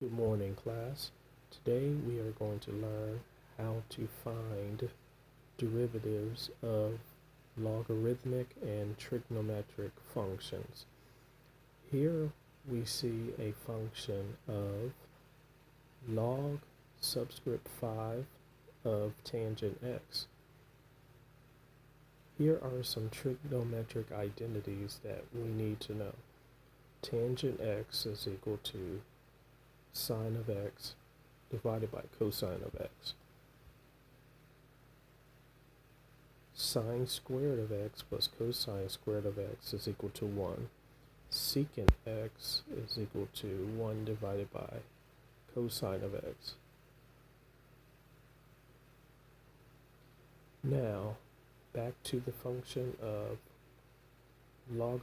Good morning, class. Today we are going to learn how to find derivatives of logarithmic and trigonometric functions. Here we see a function of log subscript 5 of tangent x. Here are some trigonometric identities that we need to know. Tangent x is equal to sine of x divided by cosine of x. Sine squared of x plus cosine squared of x is equal to 1. Secant x is equal to 1 divided by cosine of x. Now, back to the function of log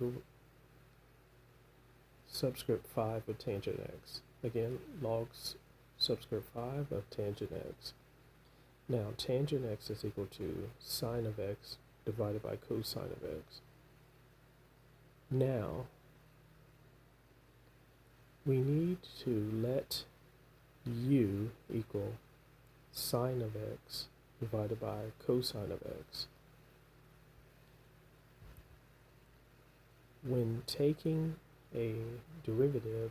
subscript 5 of tangent x. Again, log subscript 5 of tangent x. Now, tangent x is equal to sine of x divided by cosine of x. Now, we need to let u equal sine of x divided by cosine of x. When taking a derivative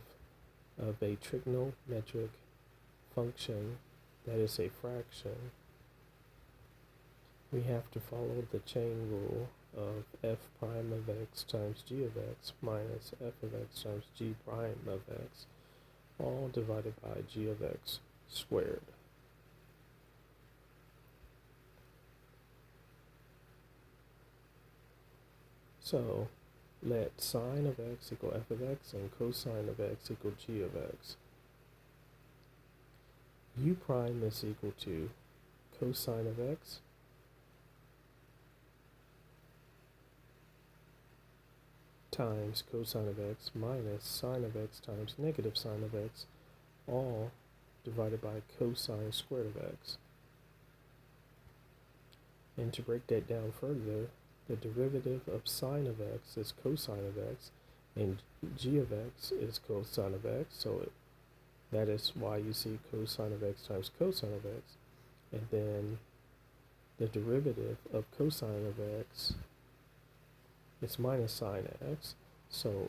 of a trigonometric function that is a fraction, we have to follow the chain rule of f prime of x times g of x minus f of x times g prime of x, all divided by g of x squared. So, let sine of x equal f of x and cosine of x equal g of x. U prime is equal to cosine of x times cosine of x minus sine of x times negative sine of x, all divided by cosine squared of x. And to break that down further, the derivative of sine of x is cosine of x, and g of x is cosine of x, so that is why you see cosine of x times cosine of x. And then the derivative of cosine of x is minus sine x. So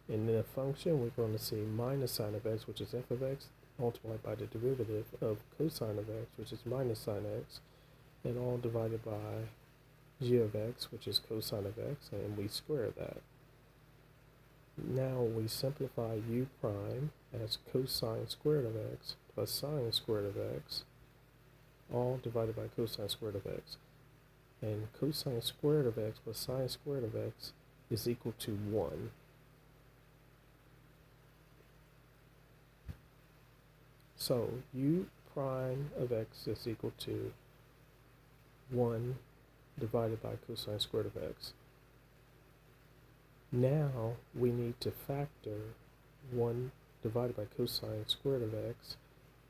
in the function, we're going to see minus sine of x, which is f of x, multiplied by the derivative of cosine of x, which is minus sine x, and all divided by g of x, which is cosine of x, and we square that. Now we simplify u prime as cosine squared of x plus sine squared of x, all divided by cosine squared of x. And cosine squared of x plus sine squared of x is equal to 1. So u prime of x is equal to 1 divided by cosine squared of x. Now we need to factor 1 divided by cosine squared of x,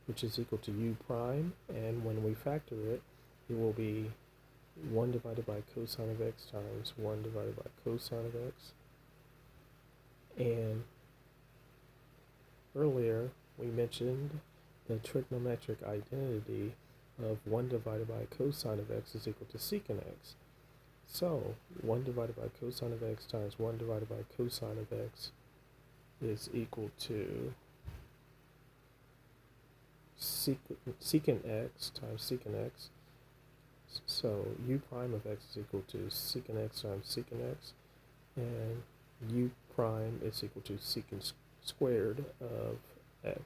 which is equal to u prime, and when we factor it, it will be 1 divided by cosine of x times 1 divided by cosine of x. And earlier we mentioned the trigonometric identity of 1 divided by cosine of x is equal to secant x. So 1 divided by cosine of x times 1 divided by cosine of x is equal to secant x times secant x. So u prime of x is equal to secant x times secant x, and u prime is equal to secant squared of x.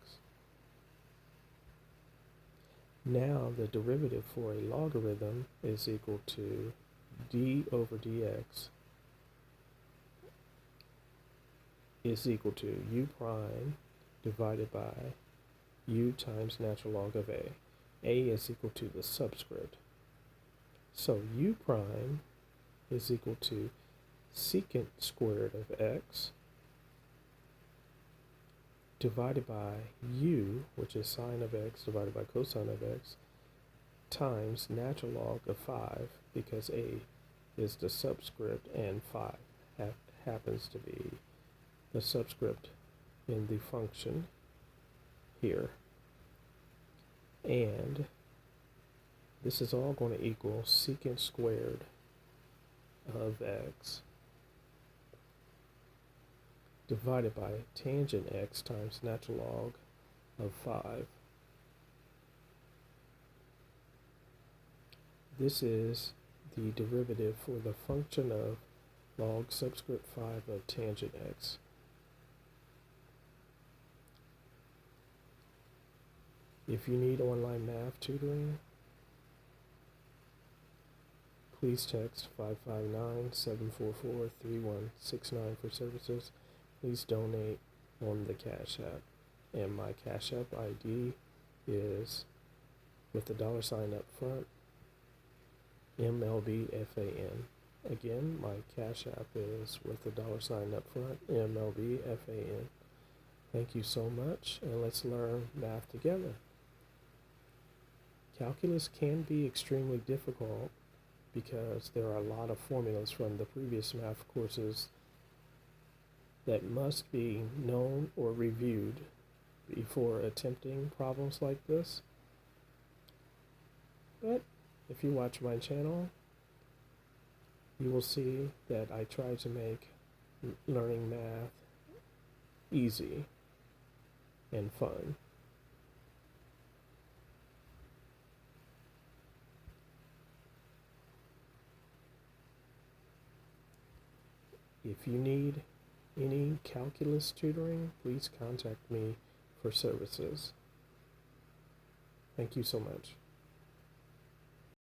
Now the derivative for a logarithm is equal to d over dx is equal to u prime divided by u times natural log of a. A is equal to the subscript. So u prime is equal to secant squared of x divided by u, which is sine of x divided by cosine of x, times natural log of 5, because a is the subscript and 5 happens to be the subscript in the function, here. And this is all going to equal secant squared of x divided by tangent x times natural log of 5. This is the derivative for the function of log subscript 5 of tangent x. If you need online math tutoring, please text 559-744-3169 for services. Please donate on the Cash App. And my Cash App ID is, with the $ up front, MLBFan. Again, my Cash App is with the $ up front, MLBFan. Thank you so much, and let's learn math together. Calculus can be extremely difficult because there are a lot of formulas from the previous math courses that must be known or reviewed before attempting problems like this. But if you watch my channel, you will see that I try to make learning math easy and fun. If you need any calculus tutoring, please contact me for services. Thank you so much.